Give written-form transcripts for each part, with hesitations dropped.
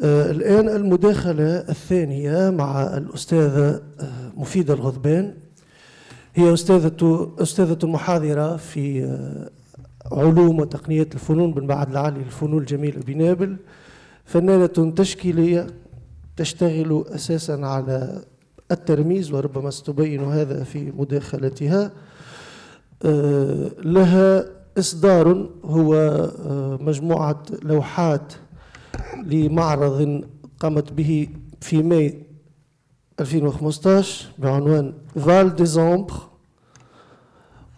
الآن المداخلة الثانية مع الأستاذة مفيدة الغضبان. هي أستاذة محاضرة في علوم وتقنية الفنون بالمعهد العالي للفنون الجميلة بنابل، فنانة تشكيلية تشتغل أساسا على الترميز، وربما ستبين هذا في مداخلتها. لها إصدار هو مجموعة لوحات لمعرض قامت به في ماي 2015 بعنوان فال دي زومبر،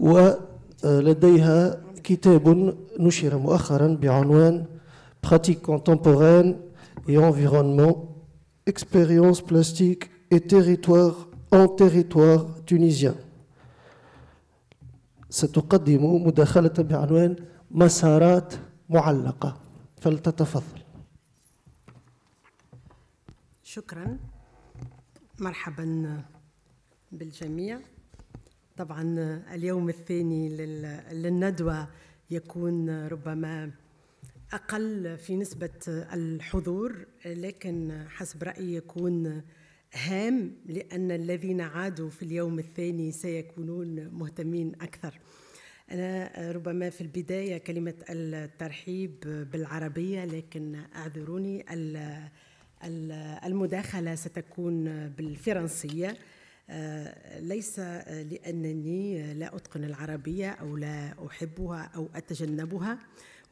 ولديها كتاب نشر مؤخرا بعنوان Pratique contemporaine et environnement, expérience plastique et territoire en territoire tunisien. ستقدم مداخلة بعنوان مسارات معلقة، فلتتفضل. شكرا، مرحبا بالجميع. طبعا اليوم الثاني للندوة يكون ربما أقل في نسبة الحضور، لكن حسب رأيي يكون هام، لأن الذين عادوا في اليوم الثاني سيكونون مهتمين أكثر. أنا ربما في البداية كلمة الترحيب بالعربية، لكن أعذروني المداخلة ستكون بالفرنسية، ليس لأنني لا أتقن العربية أو لا أحبها أو أتجنبها،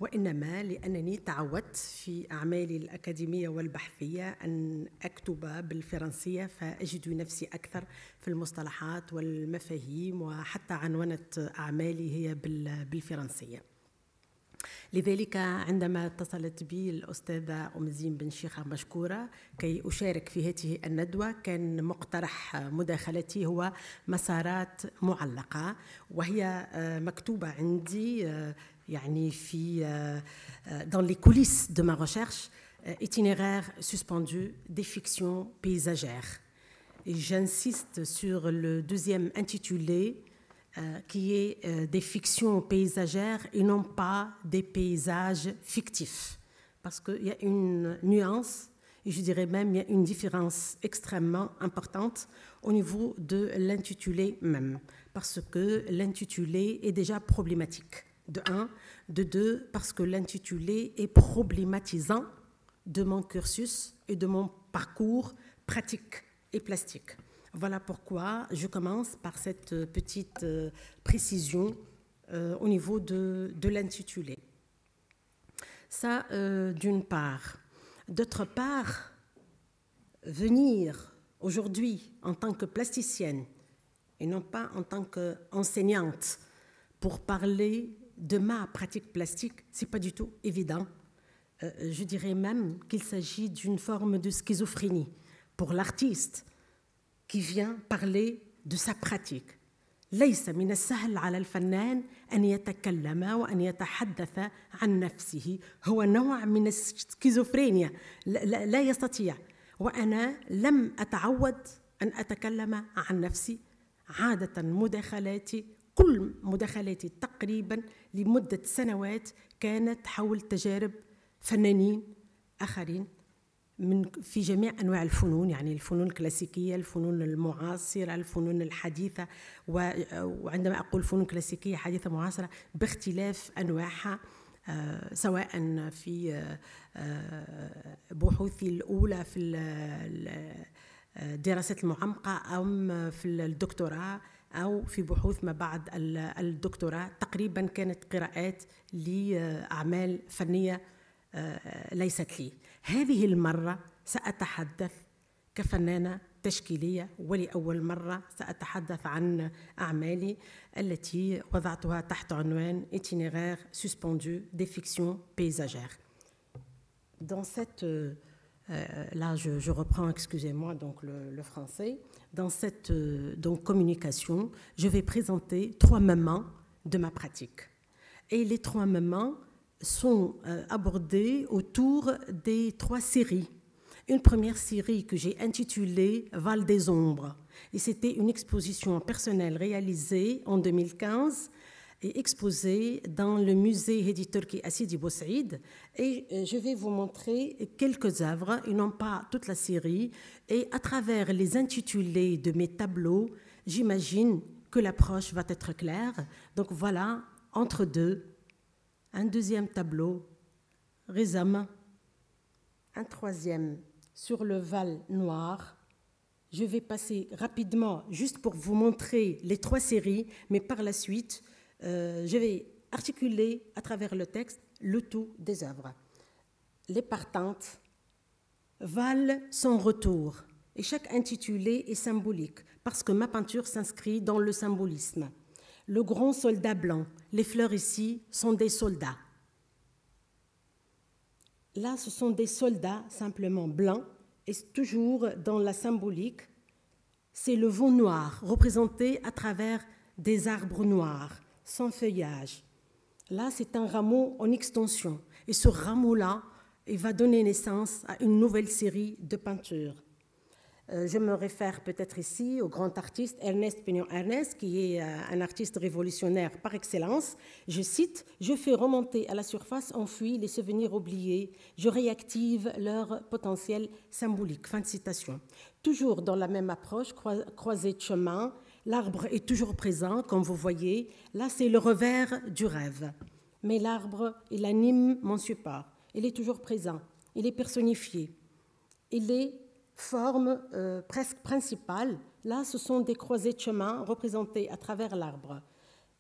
وإنما لأنني تعودت في أعمالي الأكاديمية والبحثية أن أكتب بالفرنسية، فأجد نفسي أكثر في المصطلحات والمفاهيم، وحتى عنونة أعمالي هي بالفرنسية. لذلك عندما اتصلت بي الأستاذة أم زين بن شيخة مشكورة كي أشارك في هذه الندوة، كان مقترح مداخلتي هو مسارات معلقة، وهي مكتوبة عندي يعني في dans les coulisses de ma recherche, itinéraire suspendu des fictions paysagères. Et j'insiste sur le deuxième intitulé qui est des fictions paysagères et non pas des paysages fictifs. Parce qu'il y a une nuance, et je dirais même il y a une différence extrêmement importante au niveau de l'intitulé même. Parce que l'intitulé est déjà problématique. De un, de deux, parce que l'intitulé est problématisant de mon cursus et de mon parcours pratique et plastique. Voilà pourquoi je commence par cette petite précision au niveau de l'intitulé. Ça, d'une part. D'autre part, venir aujourd'hui en tant que plasticienne et non pas en tant qu'enseignante pour parler de ma pratique plastique, ce n'est pas du tout évident. Je dirais même qu'il s'agit d'une forme de schizophrénie pour l'artiste qui vient parler de sa pratique. ليس من السهل على الفنان أن يتكلم وأن يتحدث عن نفسه، هو نوع من السكيزوفرينيا، لا يستطيع. وأنا لم أتعود أن أتكلم عن نفسي. عادة مداخلاتي، كل مداخلاتي تقريبا لمدة سنوات كانت حول تجارب فنانين آخرين في جميع أنواع الفنون، يعني الفنون الكلاسيكية، الفنون المعاصرة، الفنون الحديثة. وعندما أقول فنون كلاسيكية حديثة معاصرة باختلاف أنواعها، سواء في بحوثي الأولى في الدراسات المعمقة أو في الدكتوراه أو في بحوث ما بعد الدكتوراه. تقريبا كانت قراءات لأعمال فنية ليست لي. هذه المرة سأتحدث كفنانة تشكيلية، ولأول مرة سأتحدث عن أعمالي التي وضعتها تحت عنوان Itinéraire suspendu des fictions paysagères. Dans cette là, je reprends, excusez-moi, donc le français. Dans cette donc, communication, je vais présenter 3 moments de ma pratique. Et les 3 moments sont abordés autour des 3 séries. Une première série que j'ai intitulée Val des Ombres. Et c'était une exposition personnelle réalisée en 2015 est exposée dans le musée Hedi Turki à Sidi Bou Saïd et je vais vous montrer quelques œuvres et non pas toute la série. Et à travers les intitulés de mes tableaux, j'imagine que l'approche va être claire. Donc voilà, entre deux, un deuxième tableau, Rizam, un troisième sur le Val Noir. Je vais passer rapidement juste pour vous montrer les trois séries, mais par la suite, je vais articuler à travers le texte le tout des œuvres. Les partantes, Val sans retour, et chaque intitulé est symbolique, parce que ma peinture s'inscrit dans le symbolisme. Le grand soldat blanc, les fleurs ici sont des soldats. Là, ce sont des soldats simplement blancs, et toujours dans la symbolique, c'est le vent noir, représenté à travers des arbres noirs, sans feuillage. Là, c'est un rameau en extension, et ce rameau-là, il va donner naissance à une nouvelle série de peintures. Je me réfère peut-être ici au grand artiste Ernest Pignon-Ernest, qui est un artiste révolutionnaire par excellence. Je cite, « Je fais remonter à la surface enfouie les souvenirs oubliés, je réactive leur potentiel symbolique. » Fin de citation. Toujours dans la même approche, croisée de chemin, l'arbre est toujours présent, comme vous voyez. Là, c'est le revers du rêve. Mais l'arbre, il anime mon support. Il est toujours présent. Il est personnifié. Il est forme presque principale. Là, ce sont des croisées de chemin représentées à travers l'arbre.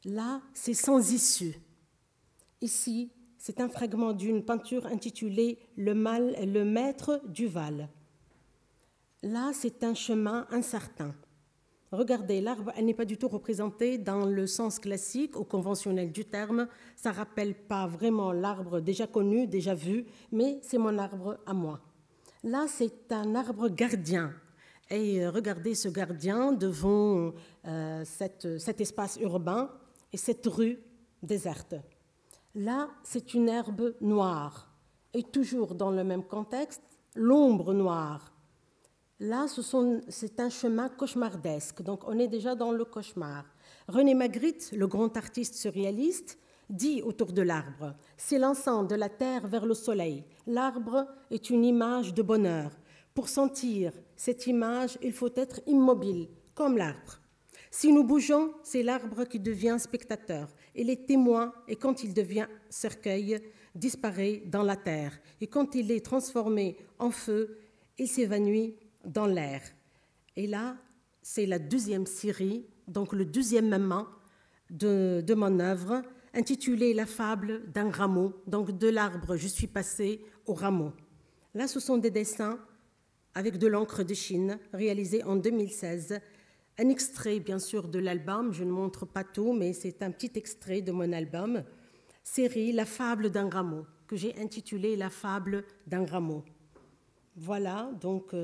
Là, c'est sans issue. Ici, c'est un fragment d'une peinture intitulée « Le maître du Val ». Là, c'est un chemin incertain. Regardez, l'arbre, elle n'est pas du tout représentée dans le sens classique ou conventionnel du terme. Ça ne rappelle pas vraiment l'arbre déjà connu, déjà vu, mais c'est mon arbre à moi. Là, c'est un arbre gardien. Et regardez ce gardien devant cet espace urbain et cette rue déserte. Là, c'est une herbe noire. Et toujours dans le même contexte, l'ombre noire. Là, c'est un chemin cauchemardesque. Donc, on est déjà dans le cauchemar. René Magritte, le grand artiste surréaliste, dit autour de l'arbre, s'élançant de la terre vers le soleil, l'arbre est une image de bonheur. Pour sentir cette image, il faut être immobile, comme l'arbre. Si nous bougeons, c'est l'arbre qui devient spectateur. Il est témoin et quand il devient cercueil, disparaît dans la terre. Et quand il est transformé en feu, il s'évanouit dans l'air. Et là, c'est la deuxième série, donc le deuxième moment de mon œuvre, intitulée « La fable d'un rameau ». Donc de l'arbre, je suis passée au rameau. Là, ce sont des dessins avec de l'encre de Chine, réalisés en 2016. Un extrait, bien sûr, de l'album. Je ne montre pas tout, mais c'est un petit extrait de mon album. Série « La fable d'un rameau », que j'ai intitulée « La fable d'un rameau ». Voilà, donc,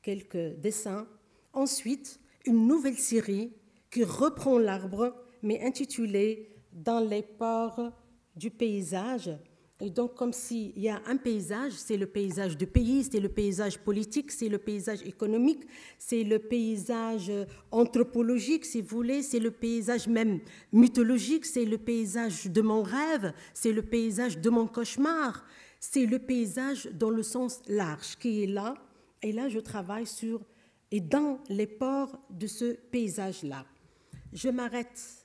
quelques dessins. Ensuite, une nouvelle série qui reprend l'arbre, mais intitulée « Dans les pores du paysage ». Et donc, comme s'il y a un paysage, c'est le paysage du pays, c'est le paysage politique, c'est le paysage économique, c'est le paysage anthropologique, si vous voulez, c'est le paysage même mythologique, c'est le paysage de mon rêve, c'est le paysage de mon cauchemar, c'est le paysage dans le sens large qui est là. Et là, je travaille sur et dans les pores de ce paysage-là. Je m'arrête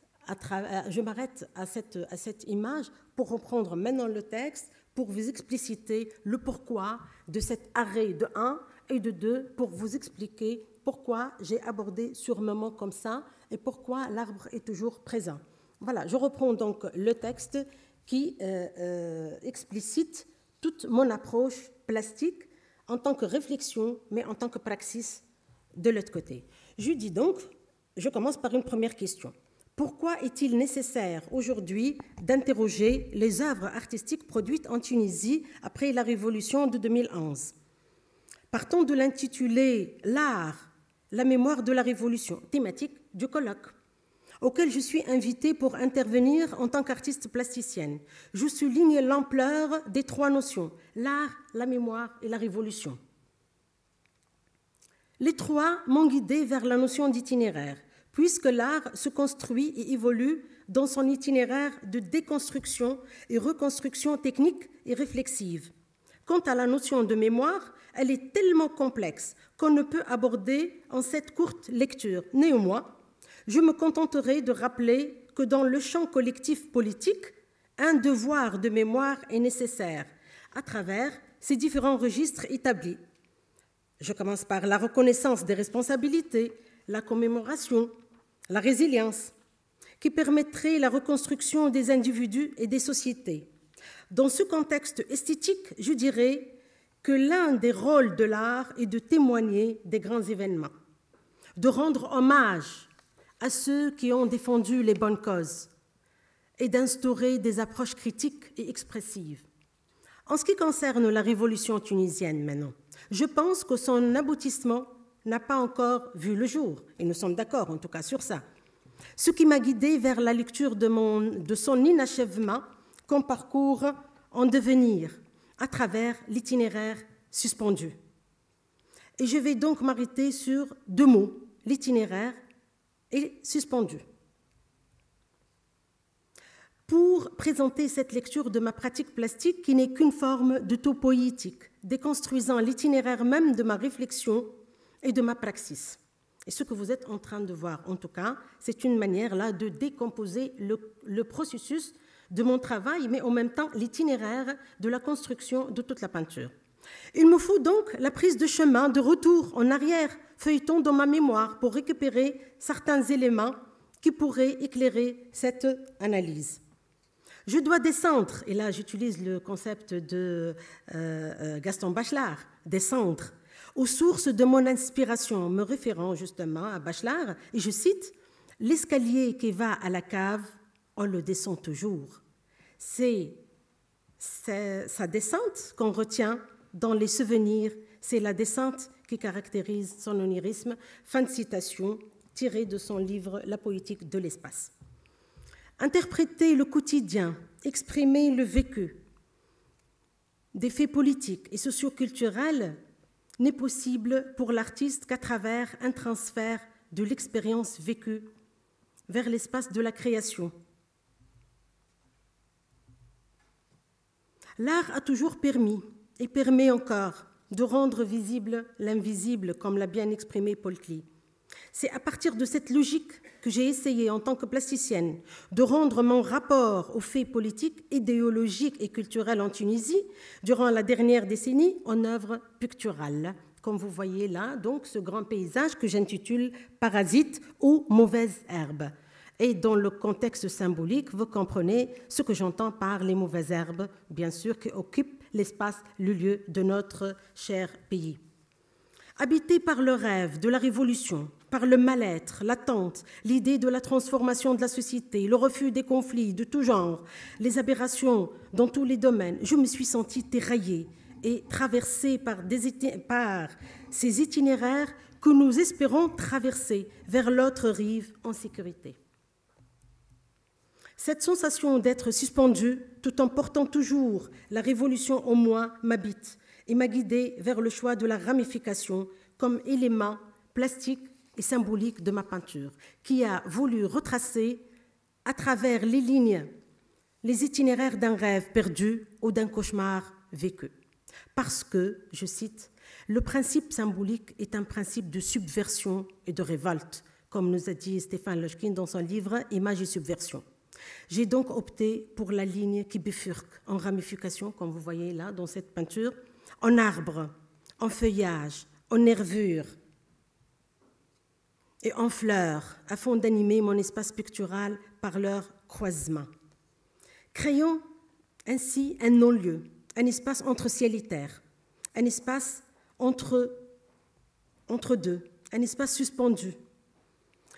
à cette image pour reprendre maintenant le texte, pour vous expliciter le pourquoi de cet arrêt de 1 et de 2, pour vous expliquer pourquoi j'ai abordé sur un moment comme ça et pourquoi l'arbre est toujours présent. Voilà, je reprends donc le texte qui explicite toute mon approche plastique en tant que réflexion, mais en tant que praxis de l'autre côté. Je dis donc, je commence par une première question. Pourquoi est-il nécessaire aujourd'hui d'interroger les œuvres artistiques produites en Tunisie après la Révolution de 2011 ? Partons de l'intitulé « L'art, la mémoire de la Révolution », thématique du colloque, auquel je suis invitée pour intervenir en tant qu'artiste plasticienne. Je souligne l'ampleur des trois notions, l'art, la mémoire et la révolution. Les trois m'ont guidée vers la notion d'itinéraire, puisque l'art se construit et évolue dans son itinéraire de déconstruction et reconstruction technique et réflexive. Quant à la notion de mémoire, elle est tellement complexe qu'on ne peut aborder en cette courte lecture. Néanmoins, je me contenterai de rappeler que dans le champ collectif politique, un devoir de mémoire est nécessaire à travers ces différents registres établis. Je commence par la reconnaissance des responsabilités, la commémoration, la résilience, qui permettrait la reconstruction des individus et des sociétés. Dans ce contexte esthétique, je dirais que l'un des rôles de l'art est de témoigner des grands événements, de rendre hommage à ceux qui ont défendu les bonnes causes et d'instaurer des approches critiques et expressives. En ce qui concerne la révolution tunisienne maintenant, je pense que son aboutissement n'a pas encore vu le jour, et nous sommes d'accord en tout cas sur ça. Ce qui m'a guidée vers la lecture de son inachèvement comme parcours en devenir à travers l'itinéraire suspendu. Et je vais donc m'arrêter sur deux mots, l'itinéraire et suspendu. Pour présenter cette lecture de ma pratique plastique qui n'est qu'une forme de topoïétique, déconstruisant l'itinéraire même de ma réflexion et de ma praxis. Et ce que vous êtes en train de voir, en tout cas, c'est une manière là de décomposer le processus de mon travail, mais en même temps l'itinéraire de la construction de toute la peinture. Il me faut donc la prise de chemin de retour en arrière, feuilleton dans ma mémoire pour récupérer certains éléments qui pourraient éclairer cette analyse. Je dois descendre, et là j'utilise le concept de Gaston Bachelard, descendre aux sources de mon inspiration, me référant justement à Bachelard, et je cite, « L'escalier qui va à la cave, on le descend toujours. » C'est sa descente qu'on retient dans les souvenirs, c'est la descente qui caractérise son onirisme. Fin de citation tirée de son livre « La poétique de l'espace ». Interpréter le quotidien, exprimer le vécu des faits politiques et socioculturels n'est possible pour l'artiste qu'à travers un transfert de l'expérience vécue vers l'espace de la création. L'art a toujours permis et permet encore de rendre visible l'invisible, comme l'a bien exprimé Paul Klee. C'est à partir de cette logique que j'ai essayé, en tant que plasticienne, de rendre mon rapport aux faits politiques, idéologiques et culturels en Tunisie durant la dernière décennie en œuvre picturale. Comme vous voyez là, donc, ce grand paysage que j'intitule « Parasites ou mauvaises herbes ». Et dans le contexte symbolique, vous comprenez ce que j'entends par les mauvaises herbes, bien sûr, qui occupent l'espace, le lieu de notre cher pays. Habité par le rêve de la révolution, par le mal-être, l'attente, l'idée de la transformation de la société, le refus des conflits de tout genre, les aberrations dans tous les domaines, je me suis sentie tiraillée et traversée par ces itinéraires que nous espérons traverser vers l'autre rive en sécurité. Cette sensation d'être suspendue, tout en portant toujours la révolution en moi, m'habite et m'a guidée vers le choix de la ramification comme élément plastique et symbolique de ma peinture, qui a voulu retracer à travers les lignes les itinéraires d'un rêve perdu ou d'un cauchemar vécu. Parce que, je cite, « le principe symbolique est un principe de subversion et de révolte », comme nous a dit Stéphane Lochkin dans son livre « Images et subversion ». J'ai donc opté pour la ligne qui bifurque en ramification, comme vous voyez là dans cette peinture, en arbre, en feuillage, en nervures et en fleurs, afin d'animer mon espace pictural par leur croisement. Créons ainsi un non-lieu, un espace entre ciel et terre, un espace entre deux, un espace suspendu,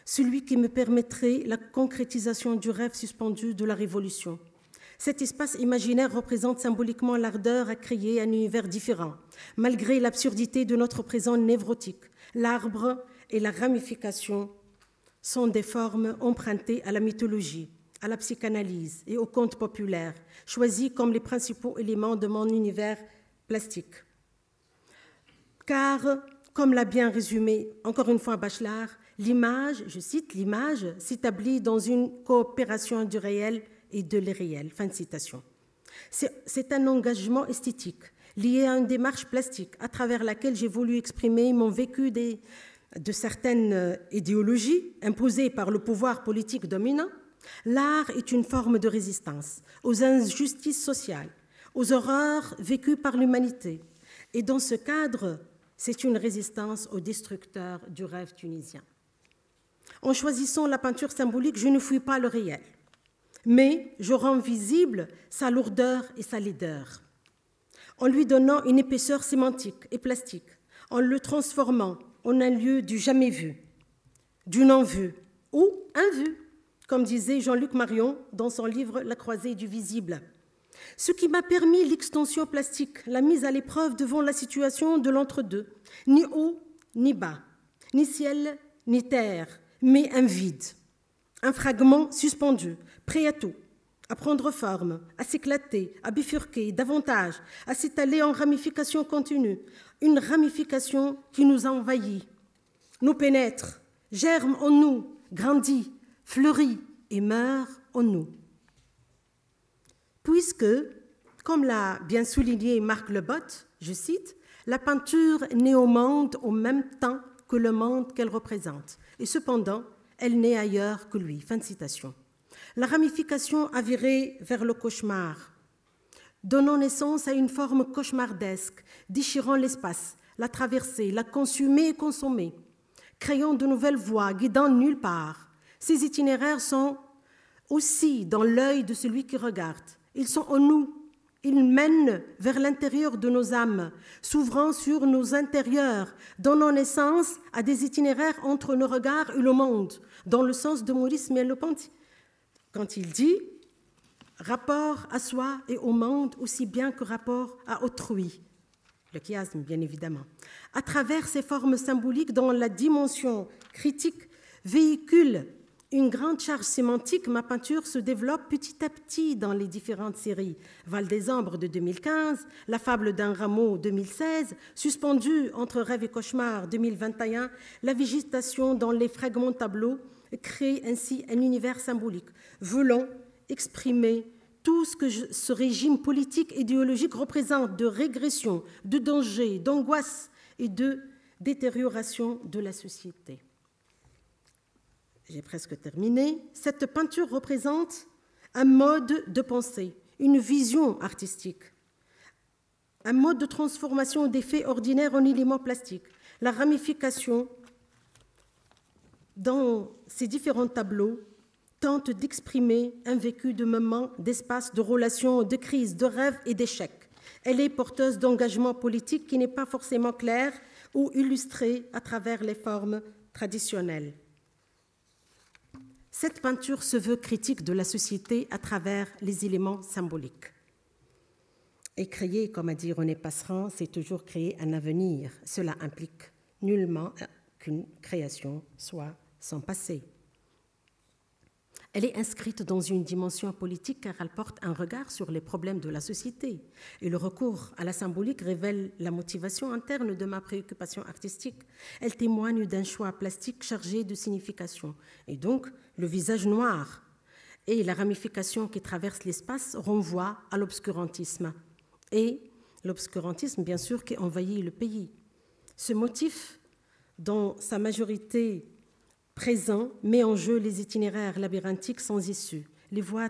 celui qui me permettrait la concrétisation du rêve suspendu de la Révolution. Cet espace imaginaire représente symboliquement l'ardeur à créer un univers différent, malgré l'absurdité de notre présent névrotique. L'arbre et la ramification sont des formes empruntées à la mythologie, à la psychanalyse et au conte populaire, choisis comme les principaux éléments de mon univers plastique. Car, comme l'a bien résumé encore une fois Bachelard, l'image, je cite, l'image s'établit dans une coopération du réel et de l'irréel. Fin de citation. C'est un engagement esthétique lié à une démarche plastique à travers laquelle j'ai voulu exprimer mon vécu de certaines idéologies imposées par le pouvoir politique dominant. L'art est une forme de résistance aux injustices sociales, aux horreurs vécues par l'humanité. Et dans ce cadre, c'est une résistance aux destructeurs du rêve tunisien. En choisissant la peinture symbolique, je ne fuis pas le réel, mais je rends visible sa lourdeur et sa laideur, en lui donnant une épaisseur sémantique et plastique, en le transformant en un lieu du jamais vu, du non-vu ou invu, comme disait Jean-Luc Marion dans son livre « La croisée du visible ». Ce qui m'a permis l'extension plastique, la mise à l'épreuve devant la situation de l'entre-deux, ni haut ni bas, ni ciel ni terre, mais un vide, un fragment suspendu, prêt à tout, à prendre forme, à s'éclater, à bifurquer davantage, à s'étaler en ramification continue, une ramification qui nous envahit, nous pénètre, germe en nous, grandit, fleurit et meurt en nous. Puisque, comme l'a bien souligné Marc Lebot, je cite, « La peinture naît au monde au même temps que le monde qu'elle représente, et cependant, elle n'est ailleurs que lui. » Fin de citation. La ramification a viré vers le cauchemar, donnant naissance à une forme cauchemardesque, déchirant l'espace, la traverser, la consumer et consommer, créant de nouvelles voies, guidant nulle part. Ces itinéraires sont aussi dans l'œil de celui qui regarde. Ils sont en nous. Ils mènent vers l'intérieur de nos âmes, s'ouvrant sur nos intérieurs, donnant naissance à des itinéraires entre nos regards et le monde, dans le sens de Maurice Merleau-Ponty, quand il dit « rapport à soi et au monde aussi bien que rapport à autrui », le chiasme bien évidemment. À travers ces formes symboliques dont la dimension critique véhicule une grande charge sémantique, ma peinture se développe petit à petit dans les différentes séries. Val des Ombres de 2015, La fable d'un rameau 2016, Suspendue entre rêve et cauchemar 2021, la végétation dans les fragments tableaux crée ainsi un univers symbolique, voulant exprimer tout ce que ce régime politique idéologique représente de régression, de danger, d'angoisse et de détérioration de la société. J'ai presque terminé. Cette peinture représente un mode de pensée, une vision artistique, un mode de transformation des faits ordinaires en éléments plastiques. La ramification dans ces différents tableaux tente d'exprimer un vécu de moments, d'espace, de relations, de crises, de rêves et d'échecs. Elle est porteuse d'engagement politique qui n'est pas forcément clair ou illustré à travers les formes traditionnelles. Cette peinture se veut critique de la société à travers les éléments symboliques. Et créer, comme a dit René Passeran, c'est toujours créer un avenir. Cela implique nullement qu'une création soit sans passé. Elle est inscrite dans une dimension politique car elle porte un regard sur les problèmes de la société. Et le recours à la symbolique révèle la motivation interne de ma préoccupation artistique. Elle témoigne d'un choix plastique chargé de signification. Et donc, le visage noir et la ramification qui traverse l'espace renvoient à l'obscurantisme. Et l'obscurantisme, bien sûr, qui envahit le pays. Ce motif, dans sa majorité présent, met en jeu les itinéraires labyrinthiques sans issue, les voies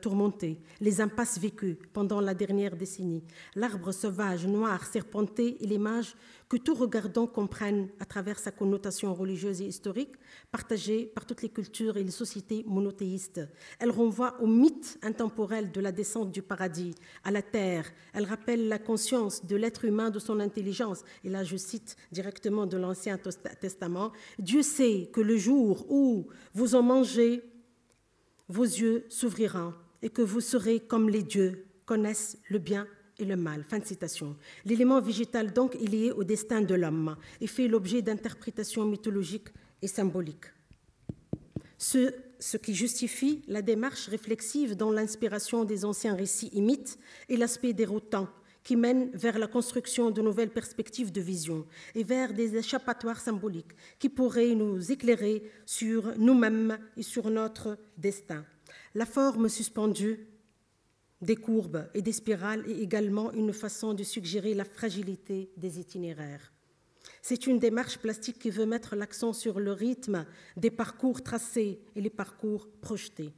tourmentées, les impasses vécues pendant la dernière décennie, l'arbre sauvage, noir, serpenté et l'image que tout regardant comprenne à travers sa connotation religieuse et historique, partagée par toutes les cultures et les sociétés monothéistes. Elle renvoie au mythe intemporel de la descente du paradis à la terre. Elle rappelle la conscience de l'être humain, de son intelligence. Et là, je cite directement de l'Ancien Testament, « Dieu sait que le jour où vous en mangez, vos yeux s'ouvriront et que vous serez comme les dieux, connaissent le bien et le mal. » Fin de citation. L'élément végétal, donc, est lié au destin de l'homme et fait l'objet d'interprétations mythologiques et symboliques. Ce qui justifie la démarche réflexive dans l'inspiration des anciens récits et mythes et l'aspect déroutant qui mènent vers la construction de nouvelles perspectives de vision et vers des échappatoires symboliques qui pourraient nous éclairer sur nous-mêmes et sur notre destin. La forme suspendue des courbes et des spirales est également une façon de suggérer la fragilité des itinéraires. C'est une démarche plastique qui veut mettre l'accent sur le rythme des parcours tracés et les parcours projetés.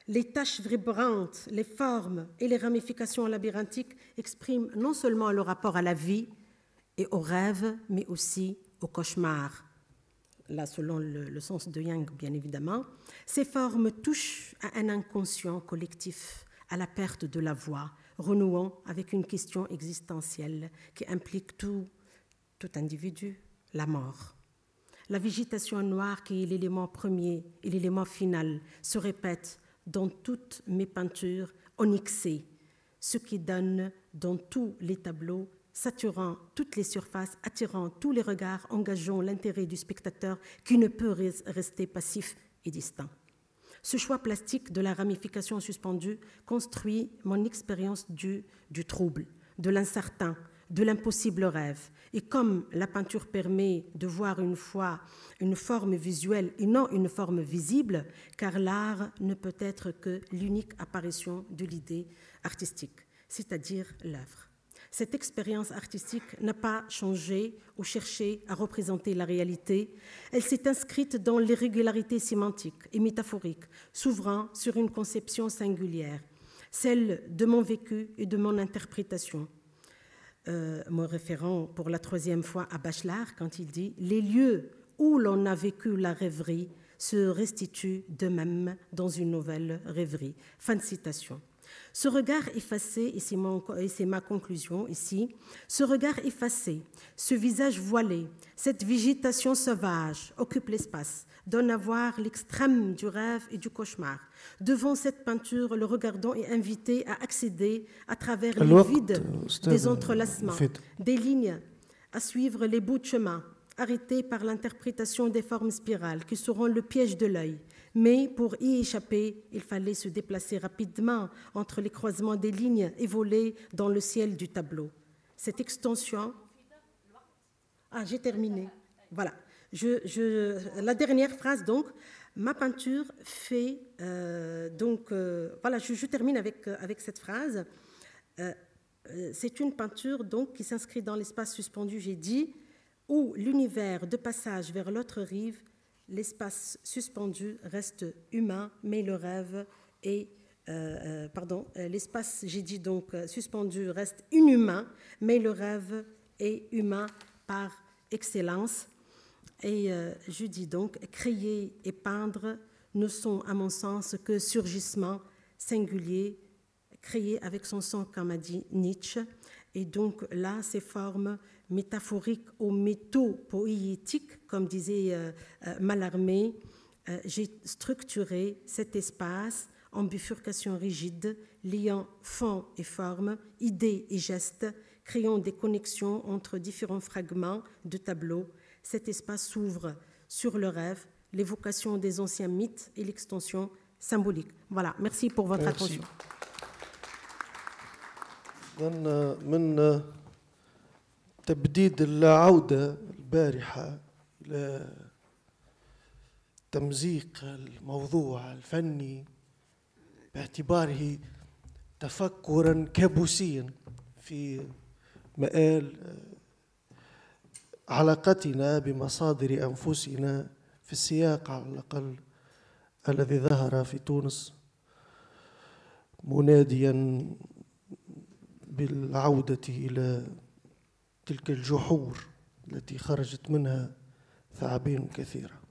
Les taches vibrantes, les formes et les ramifications labyrinthiques expriment non seulement le rapport à la vie et au rêve, mais aussi au cauchemar. Là, selon le sens de Jung, bien évidemment. Ces formes touchent à un inconscient collectif, à la perte de la voix, renouant avec une question existentielle qui implique tout individu, la mort. La végétation noire, qui est l'élément premier et l'élément final, se répète dans toutes mes peintures onyxées, ce qui donne dans tous les tableaux, saturant toutes les surfaces, attirant tous les regards, engageant l'intérêt du spectateur qui ne peut rester passif et distant. Ce choix plastique de la ramification suspendue construit mon expérience du trouble, de l'incertain, de l'impossible rêve. Et comme la peinture permet de voir une forme visuelle et non une forme visible, car l'art ne peut être que l'unique apparition de l'idée artistique, c'est-à-dire l'œuvre. Cette expérience artistique n'a pas changé ou cherché à représenter la réalité. Elle s'est inscrite dans l'irrégularité sémantique et métaphorique, s'ouvrant sur une conception singulière, celle de mon vécu et de mon interprétation. Me référant pour la troisième fois à Bachelard quand il dit « Les lieux où l'on a vécu la rêverie se restituent d'eux-mêmes dans une nouvelle rêverie ». Fin de citation. Ce regard effacé, et c'est ma conclusion ici, ce regard effacé, ce visage voilé, cette végétation sauvage occupe l'espace, donne à voir l'extrême du rêve et du cauchemar. Devant cette peinture, le regardant est invité à accéder à travers les vides des entrelacements, des lignes, à suivre les bouts de chemin, arrêtés par l'interprétation des formes spirales qui seront le piège de l'œil. Mais pour y échapper, il fallait se déplacer rapidement entre les croisements des lignes et voler dans le ciel du tableau. Cette extension... Ah, j'ai terminé. Voilà. La dernière phrase, donc, ma peinture fait... voilà, je termine avec cette phrase. C'est une peinture donc, qui s'inscrit dans l'espace suspendu, j'ai dit, où l'univers de passage vers l'autre rive, l'espace suspendu reste humain, mais le rêve est... l'espace, j'ai dit donc, suspendu reste inhumain, mais le rêve est humain par excellence. Et je dis donc, créer et peindre ne sont, à mon sens, que surgissements singuliers, créés avec son sang, comme a dit Nietzsche. Et donc là, ces formes métaphoriques ou métopoétiques, comme disait Mallarmé, j'ai structuré cet espace en bifurcation rigide, liant fond et forme, idées et gestes, créant des connexions entre différents fragments de tableaux. Cet espace s'ouvre sur le rêve, l'évocation des anciens mythes et l'extension symbolique. Voilà, merci pour votre attention. من تبديد العودة البارحة إلى تمزيق الموضوع الفني باعتباره تفكرا كابوسيا في مآل علاقتنا بمصادر أنفسنا في السياق على الأقل الذي ظهر في تونس، مناديا بالعودة إلى تلك الجحور التي خرجت منها ثعابين كثيرة.